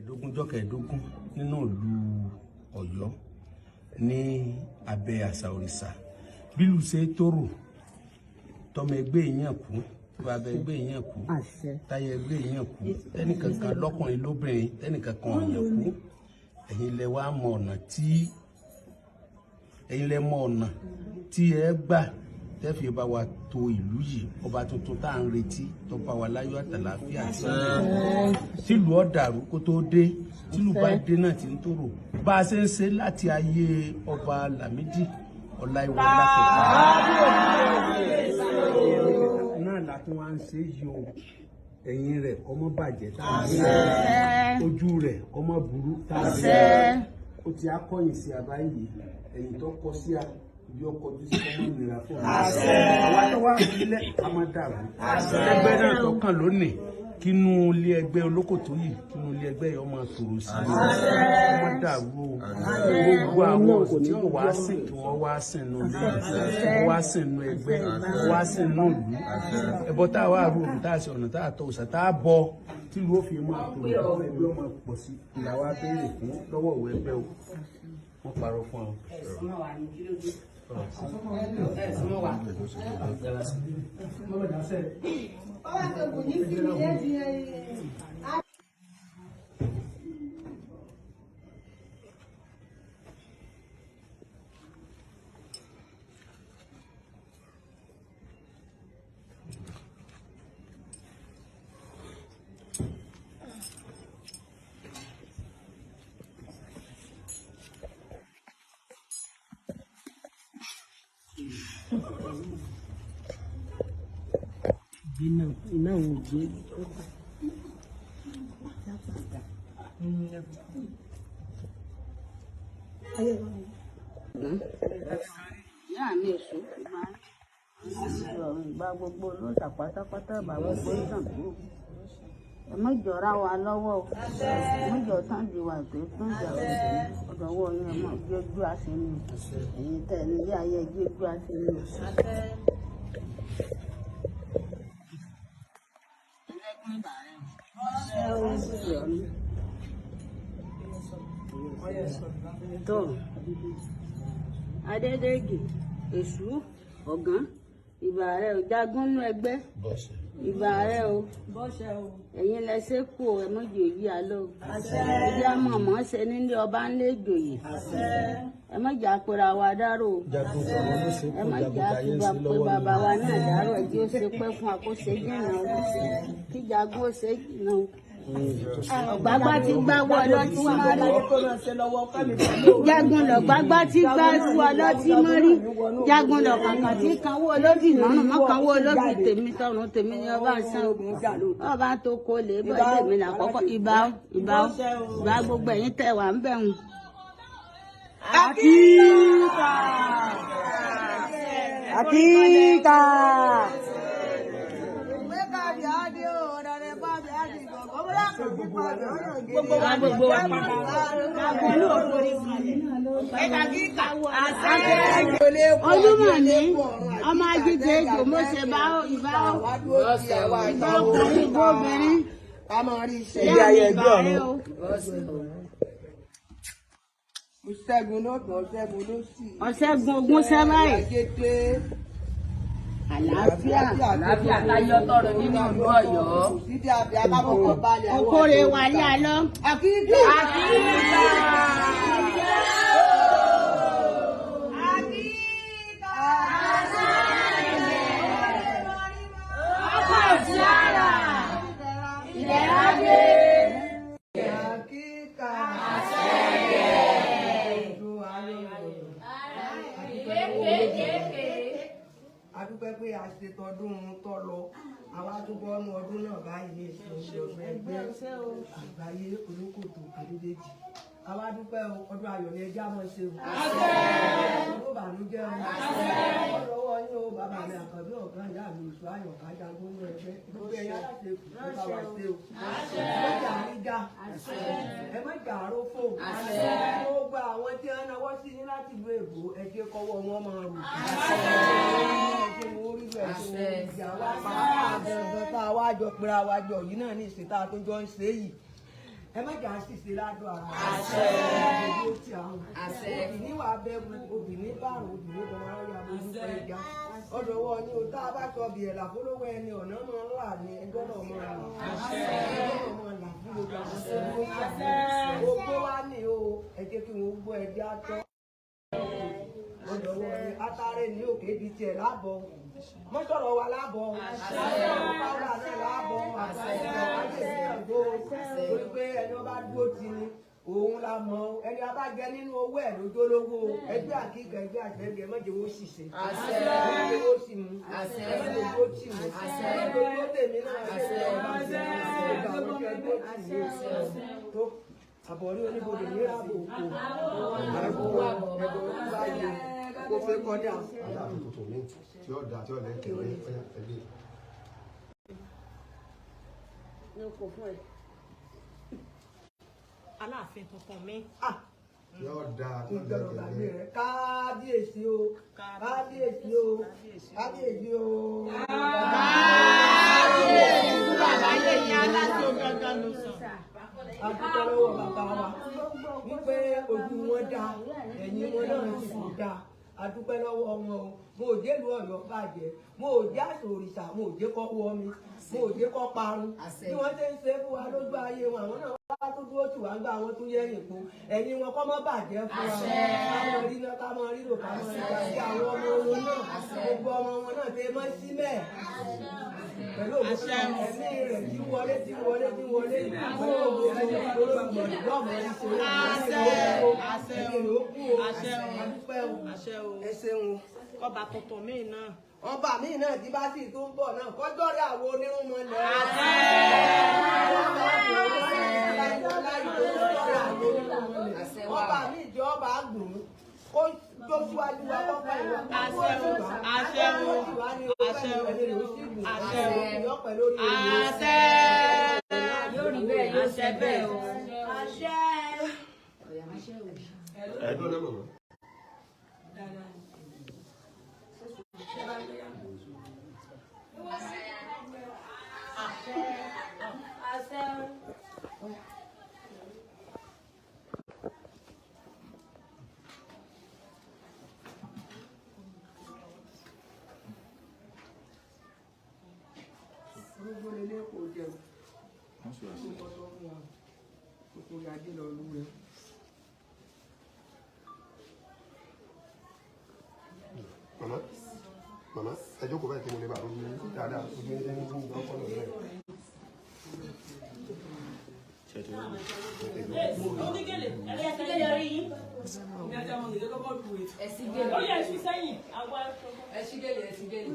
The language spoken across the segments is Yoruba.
Ọjọ́ kẹẹ̀ẹ́dógún nínú ìlú Ọ̀yọ́ ní abẹ́ àṣà òrìṣà bílù ṣe tóró tọmọ ẹgbẹ́ èèyàn kú bàbá ẹgbẹ́ èèyàn kú táyà ẹgbẹ́ èèyàn kú ẹnìkankan lọ́kùnrin lóbìnrin ẹnìkankan ọ̀yàn kú ẹ̀yin lẹ wá mọ ọ̀nà tí ẹ gbà tẹ́fì bá wa tò ìlú yìí ọba tuntun tá à ń retí tó bá wa láyọ̀ àtàlàáfíà sílùú ọ̀dàrú kó tó dé tílùú bá dé náà ti ń tòrò bá a ṣe ń ṣe láti ayé ọba Lámídì Ọláìwọlá náà láti wá ń ṣe yìí o ẹ̀yìn rẹ̀ ọmọ bàjẹ́ tá a ṣe ojú rẹ̀ ọmọ burú tá a ṣe ó ti akọ̀yìn sí abáyé ẹ̀yìn tó kọ sí a bí ọkọ̀ ojú sí ọmọ ìnira fún ọmọ àwọn tó wà nílẹ̀ a máa dàrú ẹgbẹ́ náà tó kàn lónìí kínú ilé ẹgbẹ́ olókòtó yìí kínú ilé ẹgbẹ́ yìí ọmọ tòrò sí ọmọ dàrú gbogbo àwọn tí wọ́n wá sìn kí wọ́n wá sìn nù ilé wọ́n wá sìn nù ẹgbẹ́ wọ́n wá sìn nù ìlú ẹbọ tá a wá rú òrùn tá a ṣe ọ̀nà tá a tọ̀ òṣà tá a bọ tí ló fi máa tòrò ọmọ ẹgbẹ́ ọmọ pọ̀ sí ìlàwọ́ abẹ́rẹ́ fún lọ́wọ́ òwe ẹgbẹ́ o wọ́n parọ́ fún ọ. Iná ò gbé ìyá mi èso ìgbà gbogbo olóòṣà pátápátá bá gbogbo ìtàn kúrò ẹ má jọra wa lọ́wọ́ o ẹ má jọ tán di wa pé fún ìjà ọ̀dọ̀wọ́ yẹn mọ̀ gbégbé àṣẹni èyí tẹ̀ nílé ayé gbégbé àṣẹni. Tó Adédèjì Èṣù Ọ̀gán ìbà rẹ ò jagun nú ẹgbẹ́ ìbà rẹ o ẹ̀yin lẹsẹ kú ẹ mọjì òyì àlọ ẹjẹ àmọ̀mọ́ ṣe nílé ọba ńlẹ̀ ìjòyè ẹ mọ̀jà pera wa dárò ẹ mọ̀jà fìgbà pé bàbá wa náà dárò ẹ tí ó ṣe pẹ́ fún àkóso jìnnà kí jagun ó ṣe jìnnà ọ̀gbágbá ti gbá wọ ọlọ́tí mọ́rí jagun lọ gbágbá ti gbá wọ ọlọ́tí mọ́rí jagun lọ kàkà tí kan wọ olóbì mọ́rùn mọ́ kan wọ olóbì tèmi tọrùn tèmi ni ọba sàn ọba tó kó lè bọ́ tèmi lákọ́kọ́ ìbá gbogbo ẹ̀yin tẹ̀ wá ń bẹ̀rù. Akíkà akíkà. Olúmọ̀ ní ọmọ ajíjẹ èjò mo ṣe bá ìbá ọkùnrin ìbá obìnrin ilé ayé ẹgbẹ́ ọ̀run. Ọ̀ṣẹ́gun ogún sẹ́máì. Àlàáfíà láyọ̀ tọrọ nínú ìlú Ọ̀yọ́. Okòrè wà ní àlọ́. Akíkà. Ọkọ̀ ìṣára. Ìlera dé. Akíkà. Adúpẹ́ pé a ṣe tọdún tó lọ àwa túbọ̀ ọ̀nù ọdún náà báyìí ní ìṣòro ọ̀gbẹ́ ẹgbẹ́ àgbáyé olókòtò Adédèjì. Àwa dúpẹ́ ọdún ayọ̀ ní ẹjẹ́ àmọ́ ṣe o. Ọdún ìbànújẹ́ o. Ọlọ́wọ́ yín o bàbá mi àkànbí ọ̀gán ìyá mi ìṣó ayọ̀ kájà gbónú ẹgbẹ́. Gbogbo ẹ̀yà láti èkó tó bá wa ṣe o. Ẹ má jà níjà. Ẹ má jà àrófò. Gbogbo àwọn tí wọ́n náwó sí ní láti ìlú Èkó ẹ jẹ́ kọ́wọ́ wọn máa rù. Ìjà wa pa á dandan tá a wá jọ pera wa jọ yìí náà ní ìsìn tá a tó jọ ń ṣe yìí. ẹ má jà ṣìṣe ládùn ara ìlú ti àwọn obìnrin wà bẹ́ẹ̀ obìnrin bárùn obìnrin bọ̀ máa ń yà bójú pé ìjà ọ̀dọ̀ wọ ni o tá a bá tọ bí ẹ̀ là fọlọ́wọ́ ẹni ọ̀nà máa ń là ní ẹjọ́ náà máa là ẹjọ́ náà máa là fún gbogbo àwọn tó ń gbó kí ogbó wá ní o ẹ jẹ́ kí wọ́n gbọ́ ẹjẹ́ àtọ́ ọ̀dọ̀ wọ ni atare ní òkè di tiẹ̀ lábọ̀ mọ́tọ̀rọ̀ wa lábọ̀ pàwọ́dà náà lábọ̀ torí pé ẹni wọ́n bá dúró ti ni òun la mọ ẹni a bá jẹ nínú owó ẹ̀ lójó lówó ẹgbẹ́ àkíkà ẹgbẹ́ àgbẹ̀gbẹ̀ mọ́jẹ̀ wọ́n sì ṣe mọ́jẹ̀ wọ́n sì mú mọ́jẹ̀ wọ́n sì mú mọ́jẹ̀ wọ́n tèmi náà ṣe ọ̀gá àwọn ẹgbẹ́ tì mí tó àbọ̀rí oníbodè ní ààbò òkú ẹ̀bùn báyìí kó fẹ́ kọjá. aláàbò tuntun mi tí ó da tí ó lẹ́kẹ̀ ẹgbẹ́. Aláàfin tuntun mi. yóò da tí ó ìjọba lẹ́kẹ̀ gbàgbé ẹgbẹ́. rẹ kábíyèsí o kábíyèsí o kábíyèsí o. Kábíyèsí bàbá lè ní aláṣọ gangan ló sọ. A dúpẹ́ lọ́wọ́ bàbá wa wípé ojú wọn dá ẹ̀yìn wọn náà sì dá a dúpẹ́ lọ́wọ́ wọn o mo ò délùú Ọ̀yọ́ bàjẹ́ mo ò jẹ́ àṣà òrìṣà mo ò jẹ́ kọ́ wọ́ mi mo ò jẹ́ kọ́ parun bí wọ́n ṣe ń ṣe fún wa lójú ayé wọn àwọn náà wá tó dúró tì wá ń gbà wọn tún yẹ̀yìn po ẹ̀yìn wọn kọ́ mọ́ bàjẹ́ fún wa káwọn rí náà káwọn ríro káwọn rí ká sí àwọn ọmọ wọn náà gbogbo ọmọ wọn náà ṣe mọ́ sílẹ̀ pẹ̀lú òkú ẹ̀mí rẹ̀ tí wọlé tí wọlé tí wọlé fún òkú olóògbé lọ́mọ ìṣòro Ọba tuntun mi náà. ọba mi náà tí bá sì tó ń bọ̀ náà kọjọ́ rí àwọn onírúnmọ́ lẹ̀. ọba mi jẹ́ ọba àgbòrò kó tó síwájú wa kọ́kọ́ ìwà lórí bẹ́ẹ̀ yóò ṣe bẹ́ẹ̀ o. ẹ̀dùn náà mọ̀mọ́. gbogbo lélẹ́ kò jẹun kó tọ́ fún wa kó yájú lọ lú rẹ. màmá màmá ẹ jókòó báyìí kí mo lè bá ojú dáadáa ojú ní ẹni tó ń gbọ́ fọ́nà rẹ̀. Onígèlè, ẹ̀sìgèlè orí yín. Ẹ̀sìgèlè. Ó yẹ ẹ̀sìn sẹ́yìn. Ẹ̀sìgèlè, ẹ̀sìgèlè.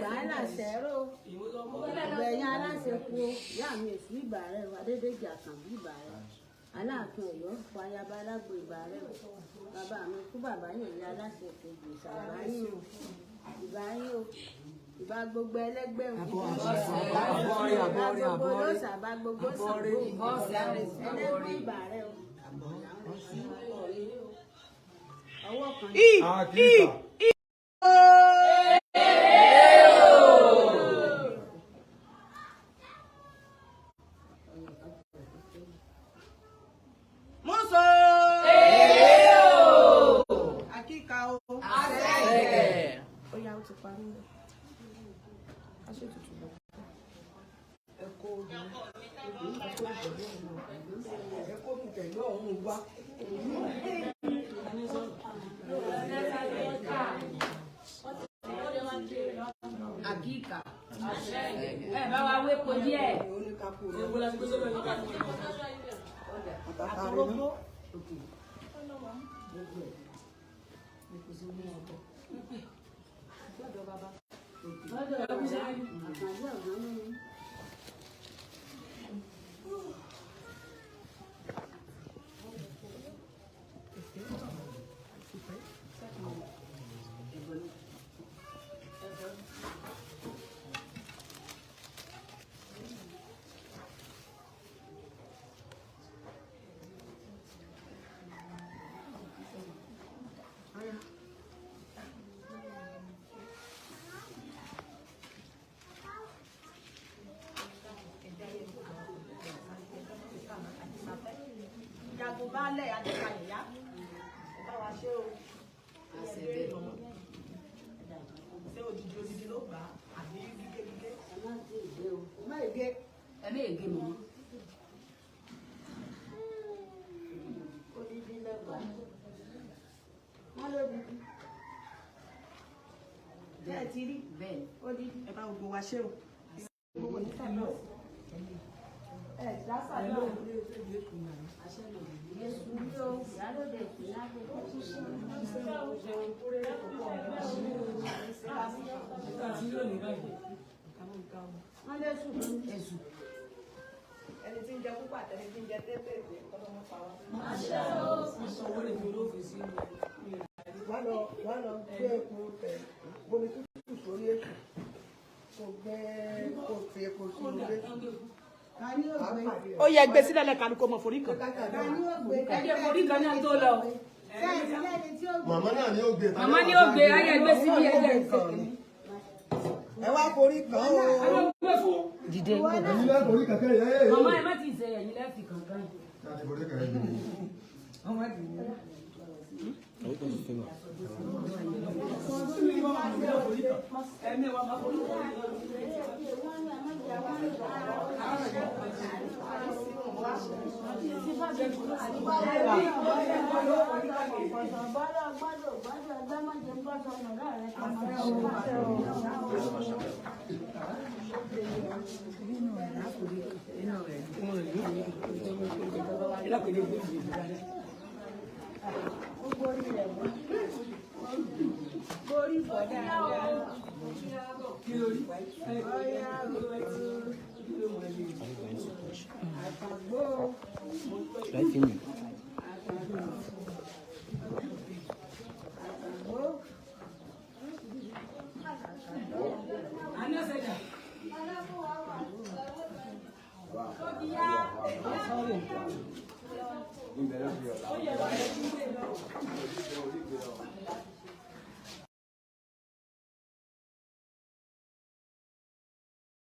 Wàhálà sẹ́rò ọ̀gbẹ̀yìn aláṣepọ̀ ìyá mi èsì ìbà rẹ̀ wà dédé jà kàn bí ìbà rẹ̀ Aláàfin Ọ̀yọ́ fàyàbá alágbó ìbà rẹ̀ bàbá mi kú bàbá yẹn ní aláṣepọ̀ ìgbésà ìbáyé o ìbáyé o ìbá gbogbo ẹlẹ́gbẹ́ o ìbá gbogbo olóòṣà bá gbogbo sàbó ẹlẹ́gbẹ́ ìbà rẹ̀ o ọwọ́ kan. Àkíkà. Ẹ bá wa wé po díẹ̀. baálẹ̀ adékalẹ̀ yá bá wa ṣe o ṣé odidi ló gbà á àbí gígé má ègé ẹ̀mí ègé mọ́. odidi lẹ́gbàá wọ́n ló didi bẹ́ẹ̀ ti rí odidi ẹ bá gbogbo wa ṣe o gbogbo ní sẹ́yìn náà ẹ dáṣà náà Èṣù ní o, ìyálóde ìpínlẹ̀ wọ́n lé sùn èṣù. ẹni tí ń jẹ púpọ̀ àtẹni tí ń jẹ tẹ́tẹ̀ẹ̀tẹ̀ ọlọ́mọ pa wá. wọ́n lọ gbé epo tẹ̀ bomi tútù sórí èkó kò gbé kò fi epo sórí èkó. Ó yẹ gbé sílẹ̀ lẹ́ka ni kò mọ̀ forí kan. Ẹ̀jẹ̀ forí kan náà tó lọ. Màmá náà ni ó gbé. Màmá ni ó gbé ayé gbé síbi ẹgbẹ́ ẹ wá forí kan o. Dìde. Ẹ̀yin lẹ́kọ̀ọ́ orí kankan yẹn. Màmá ẹ má ti ṣe ẹ̀yìn lẹ́fì kankan. Láti borí kankan yẹn. Wow.